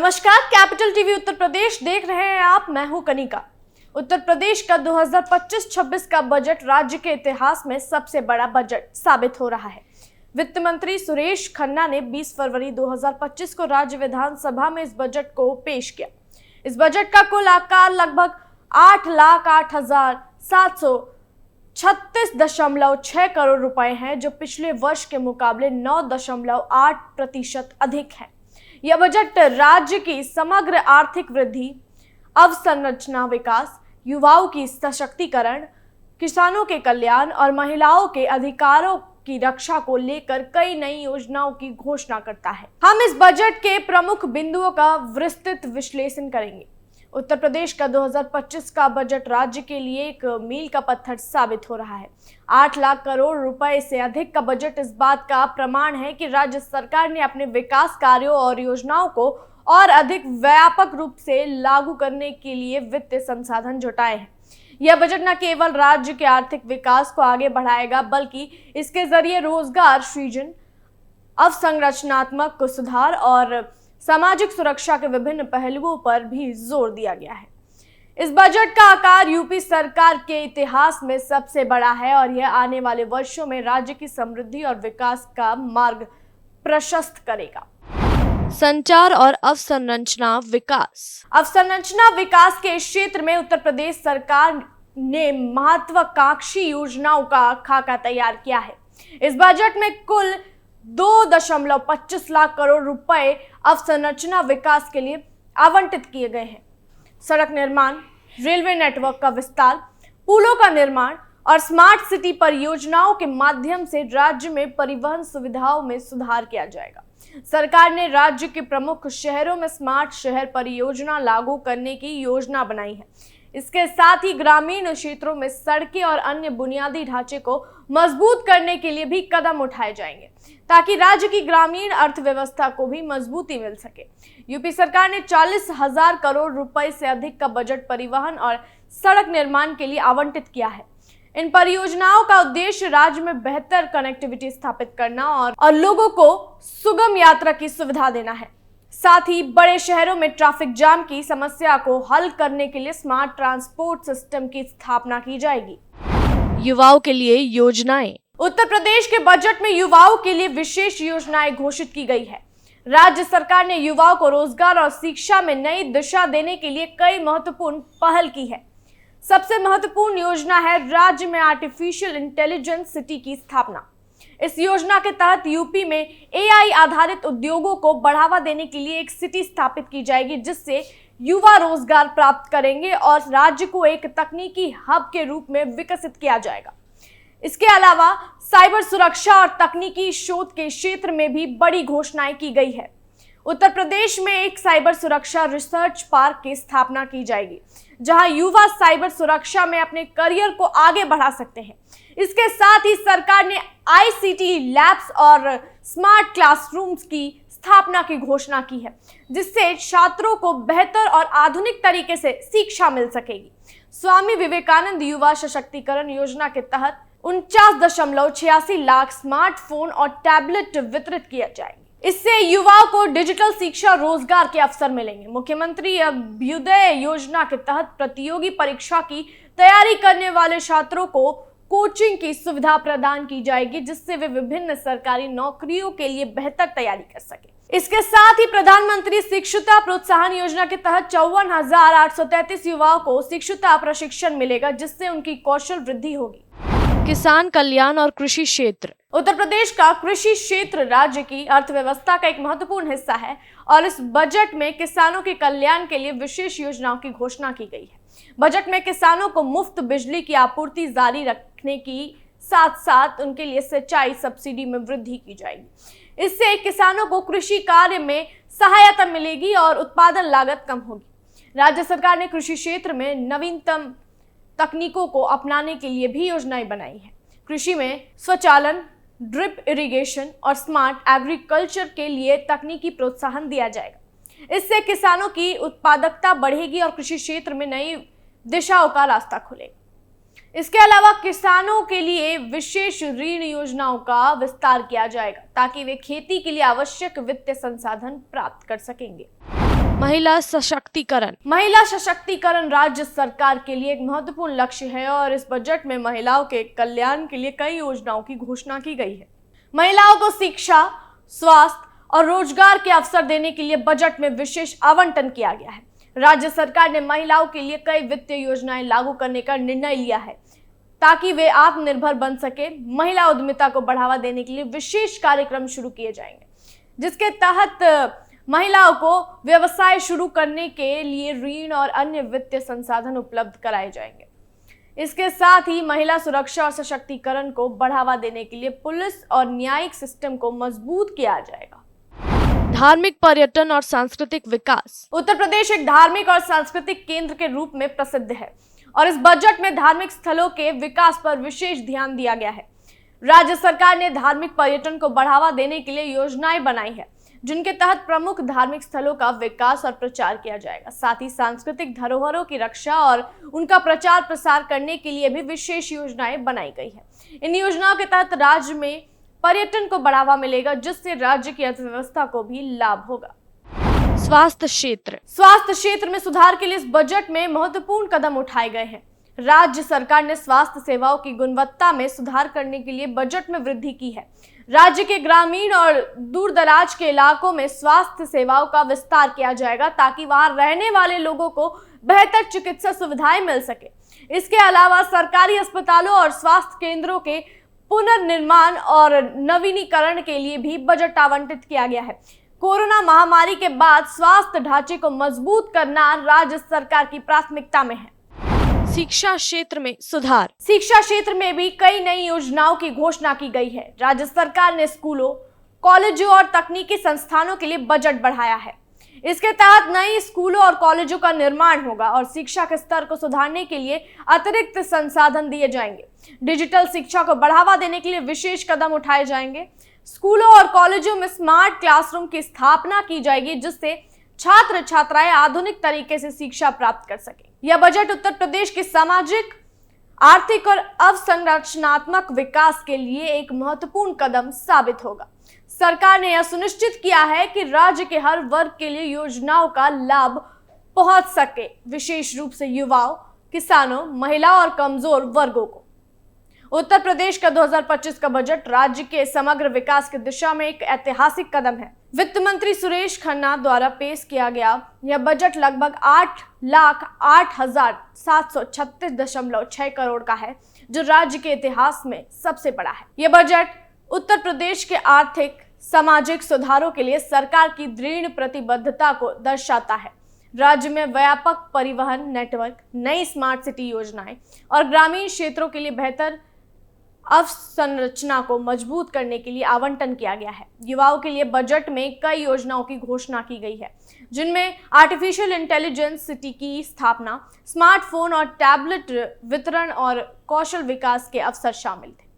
नमस्कार, capital TV Uttar Pradesh देख रहे हैं आप। मैं हूं कनिका। उत्तर प्रदेश का 2025-26 का बजट राज्य के इतिहास में सबसे बड़ा बजट साबित हो रहा है। वित्त मंत्री सुरेश खन्ना ने 20 फरवरी 2025 को राज्य विधानसभा में इस बजट को पेश किया। इस बजट का कुल आकार लगभग 8,08,736.6 करोड़ रुपए है, जो पिछले वर्ष के मुकाबले 9.8% अधिक है। यह बजट राज्य की समग्र आर्थिक वृद्धि, अवसंरचना विकास, युवाओं की सशक्तिकरण, किसानों के कल्याण और महिलाओं के अधिकारों की रक्षा को लेकर कई नई योजनाओं की घोषणा करता है। हम इस बजट के प्रमुख बिंदुओं का विस्तृत विश्लेषण करेंगे। उत्तर प्रदेश का 2025 का बजट राज्य के लिए एक मील का पत्थर साबित हो रहा है। 8 लाख करोड़ रुपए से अधिक का बजट इस बात का प्रमाण है कि राज्य सरकार ने अपने विकास कार्यों और योजनाओं को और अधिक व्यापक रूप से लागू करने के लिए वित्तीय संसाधन जुटाए हैं। यह बजट न केवल राज्य के आर्थिक विकास को आगे बढ़ाएगा, बल्कि इसके जरिए रोजगार सृजन, अवसंरचनात्मक सुधार और सामाजिक सुरक्षा के विभिन्न पहलुओं पर भी जोर दिया गया है। इस बजट का आकार यूपी सरकार के इतिहास में सबसे बड़ा है और यह आने वाले वर्षों में राज्य की समृद्धि और विकास का मार्ग प्रशस्त करेगा। संचार और अवसंरचना विकास। अवसंरचना विकास के क्षेत्र में उत्तर प्रदेश सरकार ने महत्वाकांक्षी योजनाओं का खाका तैयार किया है। इस बजट में कुल 2.25 लाख करोड़ रुपए अवसंरचना विकास के लिए आवंटित किए गए हैं। सड़क निर्माण, रेलवे नेटवर्क का विस्तार, पुलों का निर्माण और स्मार्ट सिटी परियोजनाओं के माध्यम से राज्य में परिवहन सुविधाओं में सुधार किया जाएगा। सरकार ने राज्य के प्रमुख शहरों में स्मार्ट शहर परियोजना लागू करने की योजना बनाई है। इसके साथ ही ग्रामीण क्षेत्रों में सड़कें और अन्य बुनियादी ढांचे को मजबूत करने के लिए भी कदम उठाए जाएंगे, ताकि राज्य की ग्रामीण अर्थव्यवस्था को भी मजबूती मिल सके। यूपी सरकार ने 40,000 करोड़ रुपए से अधिक का बजट परिवहन और सड़क निर्माण के लिए आवंटित किया है। इन परियोजनाओं का उद्देश्य राज्य में बेहतर कनेक्टिविटी स्थापित करना और लोगों को सुगम यात्रा की सुविधा देना है। साथ ही बड़े शहरों में ट्रैफिक जाम की समस्या को हल करने के लिए स्मार्ट ट्रांसपोर्ट सिस्टम की स्थापना की जाएगी। युवाओं के लिए योजनाएं। उत्तर प्रदेश के बजट में युवाओं के लिए विशेष योजनाएं घोषित की गई है। राज्य सरकार ने युवाओं को रोजगार और शिक्षा में नई दिशा देने के लिए कई महत्वपूर्ण पहल की है। सबसे महत्वपूर्ण योजना है राज्य में आर्टिफिशियल इंटेलिजेंस सिटी की स्थापना। इस योजना के तहत यूपी में एआई आधारित उद्योगों को बढ़ावा देने के लिए एक सिटी स्थापित की जाएगी, जिससे युवा रोजगार प्राप्त करेंगे और राज्य को एक तकनीकी हब के रूप में विकसित किया जाएगा। इसके अलावा साइबर सुरक्षा और तकनीकी शोध के क्षेत्र में भी बड़ी घोषणाएं की गई है। उत्तर प्रदेश में एक साइबर सुरक्षा रिसर्च पार्क की स्थापना की जाएगी, जहां युवा साइबर सुरक्षा में अपने करियर को आगे बढ़ा सकते हैं। इसके साथ ही सरकार ने आईसीटी लैब्स और स्मार्ट क्लासरूम्स की स्थापना की घोषणा की है, जिससे छात्रों को बेहतर और आधुनिक तरीके से शिक्षा मिल सकेगी। स्वामी विवेकानंद युवा सशक्तिकरण योजना के तहत 49.86 लाख स्मार्टफोन और टैबलेट वितरित किया जाएंगे। इससे युवाओं को डिजिटल शिक्षा, रोजगार के अवसर मिलेंगे। मुख्यमंत्री अभ्युदय योजना के तहत प्रतियोगी परीक्षा की तैयारी करने वाले छात्रों को कोचिंग की सुविधा प्रदान की जाएगी, जिससे वे विभिन्न सरकारी नौकरियों के लिए बेहतर तैयारी कर सके। इसके साथ ही प्रधानमंत्री शिक्षुता प्रोत्साहन योजना के तहत 54,833 युवाओं को शिक्षुता प्रशिक्षण मिलेगा, जिससे उनकी कौशल वृद्धि होगी। किसान कल्याण और कृषि क्षेत्र। उत्तर प्रदेश का कृषि क्षेत्र राज्य की अर्थव्यवस्था का एक महत्वपूर्ण हिस्सा है और इस बजट में किसानों के कल्याण के लिए विशेष योजनाओं की घोषणा की गई है। बजट में किसानों को मुफ्त बिजली की आपूर्ति जारी रखने की साथ साथ उनके लिए सिंचाई सब्सिडी में वृद्धि की जाएगी। इससे किसानों को कृषि कार्य में सहायता मिलेगी और उत्पादन लागत कम होगी। राज्य सरकार ने कृषि क्षेत्र में नवीनतम तकनीकों को अपनाने के लिए भी योजनाएं बनाई हैं। कृषि में स्वचालन, ड्रिप इरिगेशन और स्मार्ट एग्रीकल्चर के लिए तकनीकी प्रोत्साहन दिया जाएगा। इससे किसानों की उत्पादकता बढ़ेगी और कृषि क्षेत्र में नई दिशाओं का रास्ता खुलेगा। इसके अलावा किसानों के लिए विशेष ऋण योजनाओं का विस्तार किया जाएगा, ताकि वे खेती के लिए आवश्यक वित्तीय संसाधन प्राप्त कर सकेंगे। महिला सशक्तिकरण। महिला सशक्तिकरण राज्य सरकार के लिए एक महत्वपूर्ण लक्ष्य है और इस बजट में महिलाओं के कल्याण के लिए कई योजनाओं की घोषणा की गई है। महिलाओं को शिक्षा, स्वास्थ्य और रोजगार के अवसर देने के लिए बजट में विशेष आवंटन किया गया है। राज्य सरकार ने महिलाओं के लिए कई वित्तीय योजनाएं लागू करने का निर्णय लिया है ताकि वे आत्मनिर्भर बन सके। महिला उद्यमिता को बढ़ावा देने के लिए विशेष कार्यक्रम शुरू किए जाएंगे, जिसके तहत महिलाओं को व्यवसाय शुरू करने के लिए ऋण और अन्य वित्तीय संसाधन उपलब्ध कराए जाएंगे। इसके साथ ही महिला सुरक्षा और सशक्तिकरण को बढ़ावा देने के लिए पुलिस और न्यायिक सिस्टम को मजबूत किया जाएगा। धार्मिक पर्यटन और सांस्कृतिक विकास। उत्तर प्रदेश एक धार्मिक और सांस्कृतिक केंद्र के रूप में प्रसिद्ध है और इस बजट में धार्मिक स्थलों के विकास पर विशेष ध्यान दिया गया है। राज्य सरकार ने धार्मिक पर्यटन को बढ़ावा देने के लिए योजनाएं बनाई है, जिनके तहत प्रमुख धार्मिक स्थलों का विकास और प्रचार किया जाएगा। साथ ही सांस्कृतिक धरोहरों की रक्षा और उनका प्रचार प्रसार करने के लिए भी विशेष योजनाएं बनाई गई है। इन योजनाओं के तहत राज्य में पर्यटन को बढ़ावा मिलेगा, जिससे राज्य की अर्थव्यवस्था को भी लाभ होगा। स्वास्थ्य क्षेत्र में सुधार के लिए इस बजट में महत्वपूर्ण कदम उठाए गए हैं। राज्य सरकार ने स्वास्थ्य सेवाओं की गुणवत्ता में सुधार करने के लिए बजट में वृद्धि की है। राज्य के ग्रामीण और दूर दराज के इलाकों में स्वास्थ्य सेवाओं का विस्तार किया जाएगा ताकि वहां रहने वाले लोगों को बेहतर चिकित्सा सुविधाएं मिल सके। इसके अलावा सरकारी अस्पतालों और स्वास्थ्य केंद्रों के पुनर्निर्माण और नवीनीकरण के लिए भी बजट आवंटित किया गया है। कोरोना महामारी के बाद स्वास्थ्य ढांचे को मजबूत करना राज्य सरकार की प्राथमिकता में है। शिक्षा क्षेत्र में सुधार। शिक्षा क्षेत्र में भी कई नई योजनाओं की घोषणा की गई है। राज्य सरकार ने स्कूलों, कॉलेजों और तकनीकी संस्थानों के लिए बजट बढ़ाया है। इसके तहत नए स्कूलों और कॉलेजों का निर्माण होगा और शिक्षा के स्तर को सुधारने के लिए अतिरिक्त संसाधन दिए जाएंगे। डिजिटल शिक्षा को बढ़ावा देने के लिए विशेष कदम उठाए जाएंगे। स्कूलों और कॉलेजों में स्मार्ट क्लासरूम की स्थापना की जाएगी, जिससे छात्र छात्राएं आधुनिक तरीके से शिक्षा प्राप्त कर सकें। यह बजट उत्तर प्रदेश के सामाजिक, आर्थिक और अवसंरचनात्मक विकास के लिए एक महत्वपूर्ण कदम साबित होगा। सरकार ने यह सुनिश्चित किया है कि राज्य के हर वर्ग के लिए योजनाओं का लाभ पहुंच सके, विशेष रूप से युवाओं, किसानों, महिलाओं और कमजोर वर्गों को। उत्तर प्रदेश का 2025 का बजट राज्य के समग्र विकास की दिशा में एक ऐतिहासिक कदम है। वित्त मंत्री सुरेश खन्ना द्वारा पेश किया गया यह बजट लगभग 8,08,736.6 करोड़ का है, जो राज्य के इतिहास में सबसे बड़ा है। यह बजट उत्तर प्रदेश के आर्थिक, सामाजिक सुधारों के लिए सरकार की दृढ़ प्रतिबद्धता को दर्शाता है। राज्य में व्यापक परिवहन नेटवर्क, नई स्मार्ट सिटी योजनाएं और ग्रामीण क्षेत्रों के लिए बेहतर अवसंरचना को मजबूत करने के लिए आवंटन किया गया है। युवाओं के लिए बजट में कई योजनाओं की घोषणा की गई है, जिनमें आर्टिफिशियल इंटेलिजेंस सिटी की स्थापना, स्मार्टफोन और टैबलेट वितरण और कौशल विकास के अवसर शामिल थे।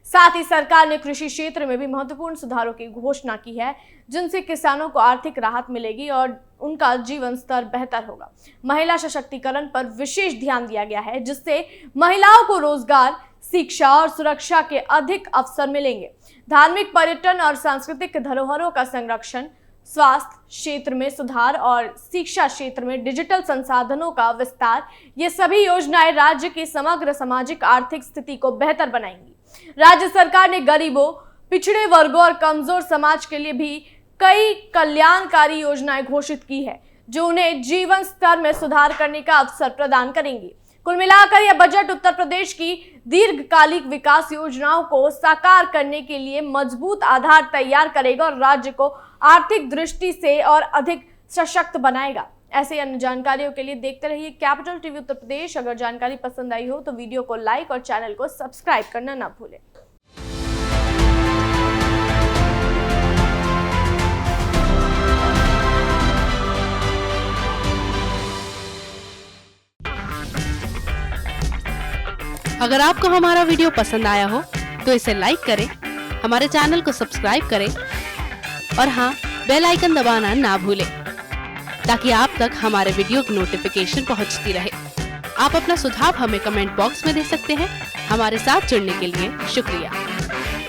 साथ ही सरकार ने कृषि क्षेत्र में भी महत्वपूर्ण सुधारों की घोषणा की है, जिनसे किसानों को आर्थिक राहत मिलेगी और उनका जीवन स्तर बेहतर होगा। महिला सशक्तिकरण पर विशेष ध्यान दिया गया है, जिससे महिलाओं को रोजगार, शिक्षा और सुरक्षा के अधिक अवसर मिलेंगे। धार्मिक, पर्यटन और सांस्कृतिक धरोहरों का संरक्षण, स्वास्थ्य क्षेत्र में सुधार और शिक्षा क्षेत्र में डिजिटल संसाधनों का विस्तार, ये सभी योजनाएं राज्य की समग्र सामाजिक आर्थिक स्थिति को बेहतर बनाएंगी। राज्य सरकार ने गरीबों, पिछड़े वर्गों और कमजोर समाज के लिए भी कई कल्याणकारी योजनाएं घोषित की है, जो उन्हें जीवन स्तर में सुधार करने का अवसर प्रदान करेंगी। कुल मिलाकर यह बजट उत्तर प्रदेश की दीर्घकालिक विकास योजनाओं को साकार करने के लिए मजबूत आधार तैयार करेगा और राज्य को आर्थिक दृष्टि से और अधिक सशक्त बनाएगा। ऐसे अन्य जानकारियों के लिए देखते रहिए कैपिटल टीवी उत्तर प्रदेश। अगर जानकारी पसंद आई हो तो वीडियो को लाइक और चैनल को सब्सक्राइब करना ना भूलें। अगर आपको हमारा वीडियो पसंद आया हो तो इसे लाइक करें, हमारे चैनल को सब्सक्राइब करें और हाँ, बेल आइकन दबाना ना भूलें ताकि आप तक हमारे वीडियो की नोटिफिकेशन पहुंचती रहे। आप अपना सुझाव हमें कमेंट बॉक्स में दे सकते हैं। हमारे साथ जुड़ने के लिए शुक्रिया।